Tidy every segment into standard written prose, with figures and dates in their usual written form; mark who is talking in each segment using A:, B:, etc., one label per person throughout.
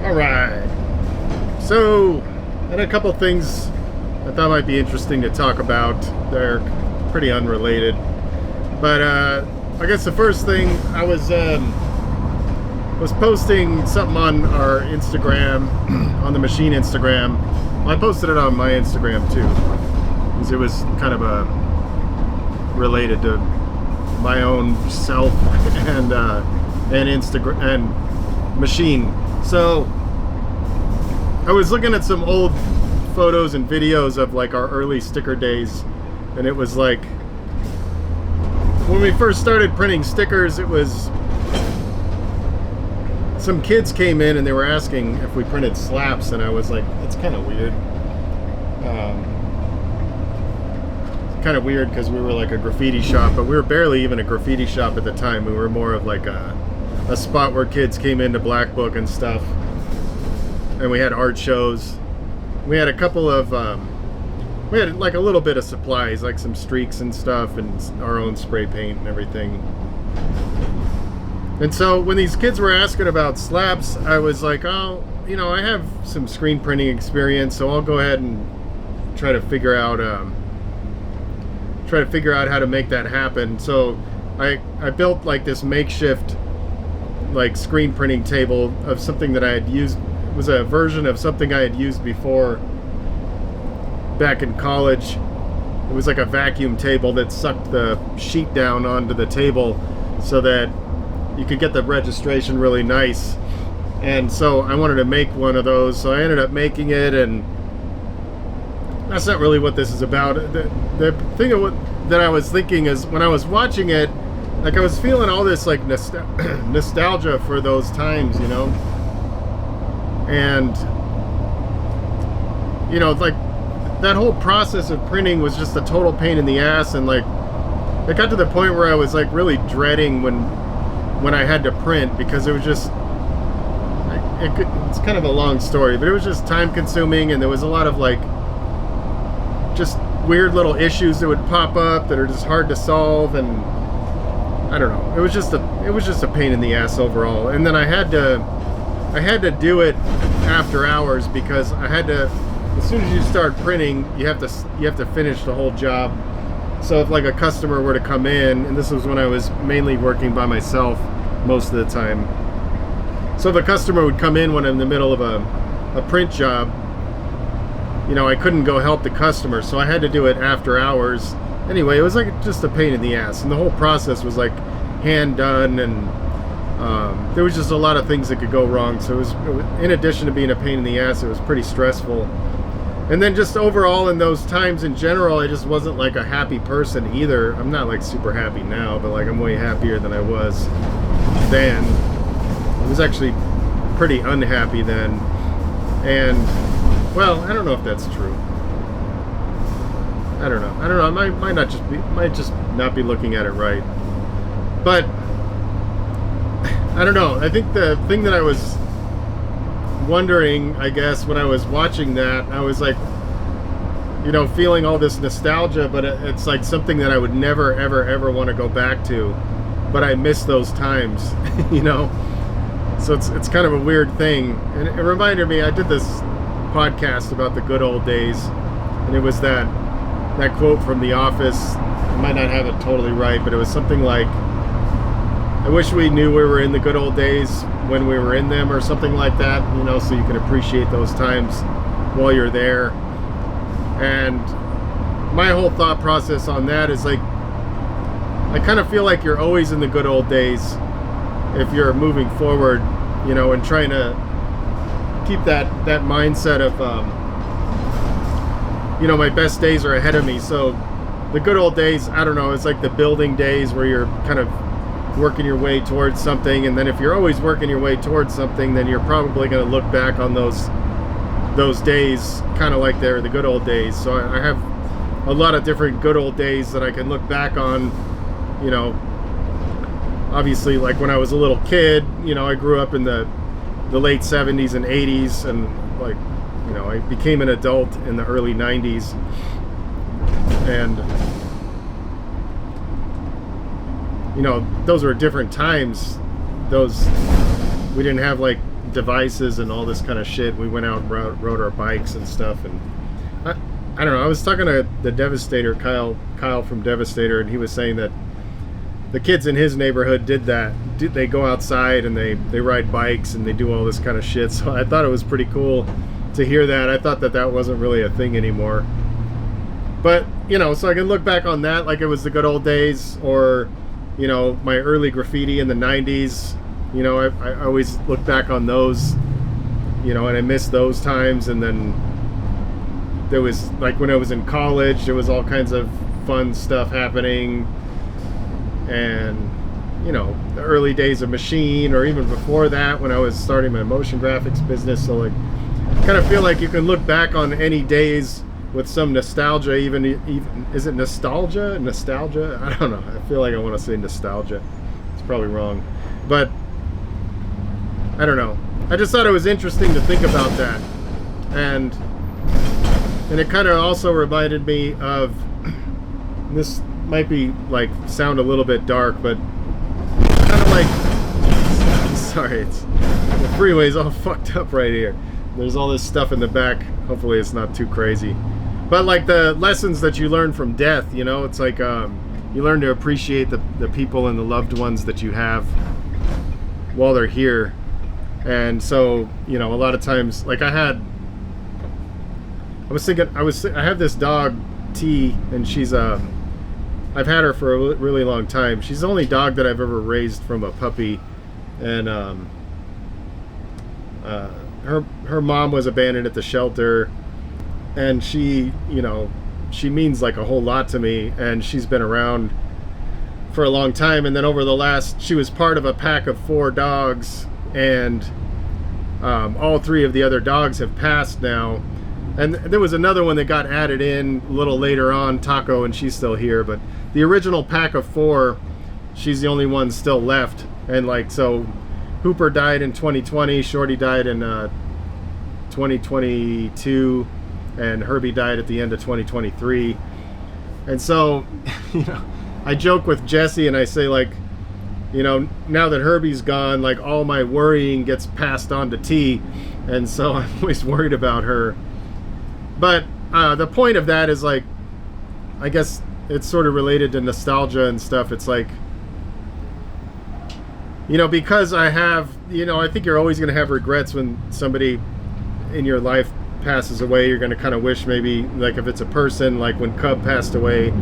A: All right. So, and a couple things I thought might be interesting to talk about. They're pretty unrelated, but I guess the first thing I was posting something on our Instagram, on the machine Instagram. Well, I posted it on my Instagram too, because it was kind of related to my own self and Instagram and machine. So I was looking at some old photos and videos of like our early sticker days, and it was like when we first started printing stickers, it was some kids came in and they were asking if we printed slaps, and I was like, that's kind of weird. Kind of weird because we were like a graffiti shop, but we were barely even a graffiti shop at the time. We were more of like a spot where kids came into Black Book and stuff, and we had art shows. We had a couple of we had like a little bit of supplies, like some streaks and stuff, and our own spray paint and everything. And so when these kids were asking about slaps, I was like, oh, you know, I have some screen printing experience, so I'll go ahead and try to figure out how to make that happen. So I built like this makeshift like screen printing table of something that I had used. It was a version of something I had used before back in college. It was like a vacuum table that sucked the sheet down onto the table so that you could get the registration really nice. And so I wanted to make one of those, so I ended up making it, and that's not really what this is about. The thing that I was thinking is, when I was watching it, like I was feeling all this like nostalgia for those times, you know? And, you know, like that whole process of printing was just a total pain in the ass, and like it got to the point where I was like really dreading when I had to print, because it was just it's kind of a long story, but it was just time consuming, and there was a lot of like just weird little issues that would pop up that are just hard to solve, and I don't know, it was just a pain in the ass overall. And then I had to do it after hours, because I had to, as soon as you start printing, you have to finish the whole job. So if like a customer were to come in, and this was when I was mainly working by myself most of the time, so if a customer would come in when I'm in the middle of a print job, you know, I couldn't go help the customer, so I had to do it after hours. Anyway, it was like just a pain in the ass, and the whole process was like hand done, and there was just a lot of things that could go wrong. So it was, in addition to being a pain in the ass, it was pretty stressful. And then just overall in those times in general, I just wasn't like a happy person either. I'm not like super happy now, but like I'm way happier than I was then. I was actually pretty unhappy then. And, well, I don't know if that's true. I don't know. I might just not be looking at it right. But I don't know. I think the thing that I was wondering, I guess, when I was watching that, I was like, you know, feeling all this nostalgia, but it's like something that I would never, ever, ever want to go back to. But I miss those times, you know? So it's kind of a weird thing. And it reminded me, I did this podcast about the good old days, and it was that quote from The Office. I might not have it totally right, but it was something like, I wish we knew we were in the good old days when we were in them, or something like that, you know, so you can appreciate those times while you're there. And my whole thought process on that is like, I kind of feel like you're always in the good old days if you're moving forward, you know, and trying to keep that mindset of, you know, my best days are ahead of me. So the good old days, I don't know, it's like the building days where you're kind of working your way towards something, and then if you're always working your way towards something, then you're probably going to look back on those days kind of like they're the good old days. So I have a lot of different good old days that I can look back on, you know. Obviously, like when I was a little kid, you know, I grew up in the late 70s and 80s, and like, you know, I became an adult in the early 90s, and you know, those were different times. Those we didn't have like devices and all this kind of shit. We went out and rode our bikes and stuff. And I don't know. I was talking to the Devastator, Kyle from Devastator, and he was saying that the kids in his neighborhood did that. They go outside and they ride bikes and they do all this kind of shit. So I thought it was pretty cool to hear that. I thought that wasn't really a thing anymore. But, you know, so I can look back on that like it was the good old days, or, you know, my early graffiti in the 90s. You know, I always look back on those, you know, and I miss those times. And then there was, like, when I was in college, there was all kinds of fun stuff happening. And, you know, the early days of Machine, or even before that when I was starting my motion graphics business. So, like, I kind of feel like you can look back on any days with some nostalgia. Even is it nostalgia? I don't know. I feel like I want to say nostalgia. It's probably wrong. But I don't know. I just thought it was interesting to think about that. And it kind of also reminded me of, this might be like sound a little bit dark, but kind of like, sorry, the freeway's all fucked up right here. There's all this stuff in the back. Hopefully it's not too crazy. But like the lessons that you learn from death, you know, it's like you learn to appreciate the people and the loved ones that you have while they're here. And so, you know, a lot of times, like I have this dog, T, and she's I've had her for a really long time. She's the only dog that I've ever raised from a puppy. And her mom was abandoned at the shelter, and she, you know, she means like a whole lot to me, and she's been around for a long time. And then she was part of a pack of 4 dogs, and all 3 of the other dogs have passed now. And there was another one that got added in a little later on, Taco, and she's still here. But the original pack of 4, she's the only one still left. And like, so Hooper died in 2020, Shorty died in 2022, and Herbie died at the end of 2023. And so, you know, I joke with Jesse and I say, like, you know, now that Herbie's gone, like, all my worrying gets passed on to T, and so I'm always worried about her. But the point of that is, like, I guess it's sort of related to nostalgia and stuff. It's like, you know, because I have, you know, I think you're always going to have regrets when somebody in your life passes away. You're going to kind of wish, maybe, like if it's a person, like when Cub passed away,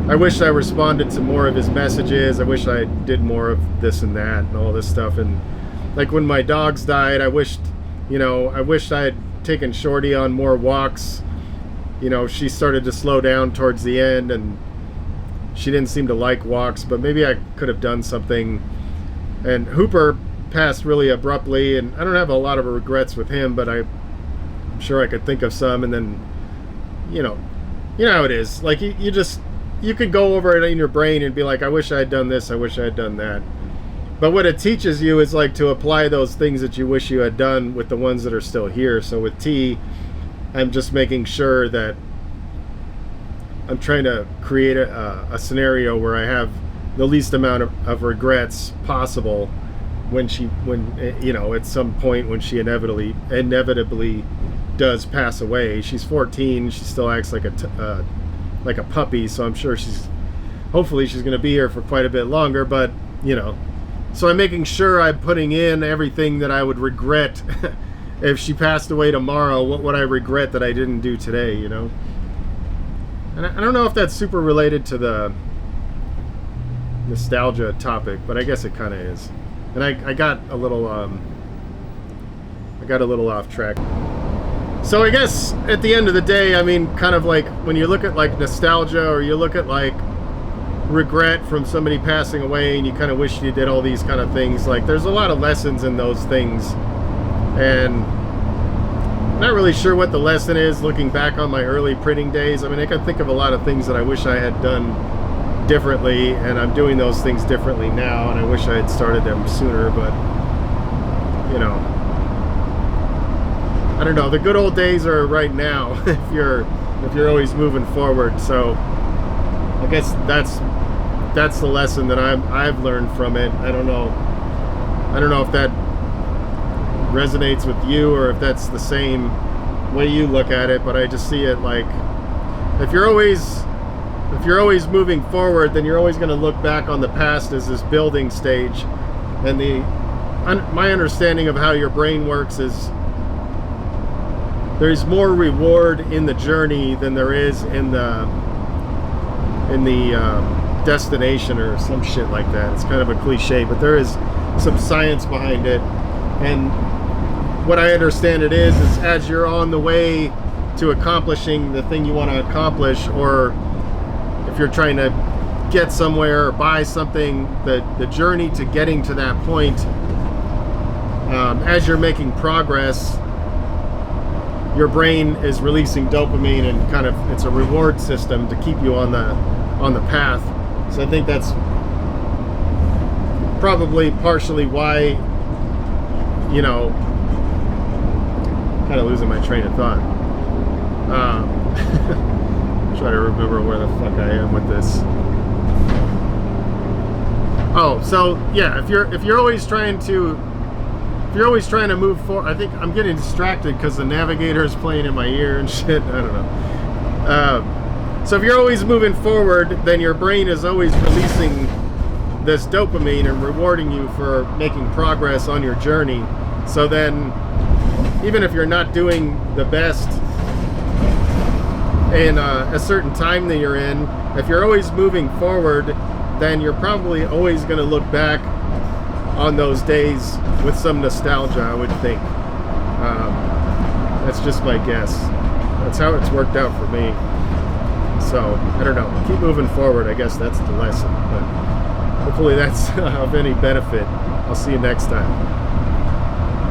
A: I wish I responded to more of his messages. I wish I did more of this and that and all this stuff. And like when my dogs died, I wished I had taken Shorty on more walks. You know, she started to slow down towards the end, and she didn't seem to like walks, but maybe I could have done something. And Hooper passed really abruptly, and I don't have a lot of regrets with him, but I'm sure I could think of some. And then, you know how it is. Like, you could go over it in your brain and be like, I wish I had done this, I wish I had done that. But what it teaches you is like to apply those things that you wish you had done with the ones that are still here. So with T, I'm just making sure that I'm trying to create a scenario where I have the least amount of regrets possible when you know, at some point when she inevitably does pass away. She's 14. She still acts like a puppy, so I'm sure hopefully she's going to be here for quite a bit longer. But, you know, so I'm making sure I'm putting in everything that I would regret if she passed away tomorrow. What would I regret that I didn't do today, you know? And I don't know if that's super related to the nostalgia topic, but I guess it kind of is. And I got a little off track. So I guess at the end of the day, I mean, kind of like when you look at like nostalgia, or you look at like regret from somebody passing away, and you kind of wish you did all these kind of things, like there's a lot of lessons in those things. And I'm not really sure what the lesson is looking back on my early printing days. I mean, I can think of a lot of things that I wish I had done differently, and I'm doing those things differently now, and I wish I had started them sooner. But, you know, I don't know. The good old days are right now if you're always moving forward. So I guess that's the lesson that I've learned from it. I don't know if that resonates with you or if that's the same way you look at it, but I just see it like if you're always moving forward, then you're always going to look back on the past as this building stage. And my understanding of how your brain works is there's more reward in the journey than there is in the destination or some shit like that. It's kind of a cliche, but there is some science behind it. And what I understand it is as you're on the way to accomplishing the thing you want to accomplish, or if you're trying to get somewhere or buy something, the journey to getting to that point, as you're making progress, your brain is releasing dopamine, and kind of it's a reward system to keep you on the path. So I think that's probably partially why, you know, kind of losing my train of thought. Try to remember where the fuck I am with this. Oh, so yeah, if you're always trying to move forward, I think I'm getting distracted because the navigator is playing in my ear and shit. I don't know. So if you're always moving forward, then your brain is always releasing this dopamine and rewarding you for making progress on your journey. So then, even if you're not doing the best in a certain time that you're in, if you're always moving forward, then you're probably always going to look back on those days with some nostalgia, I would think. That's just my guess. That's how it's worked out for me. So, I don't know. Keep moving forward. I guess that's the lesson. But hopefully that's of any benefit. I'll see you next time.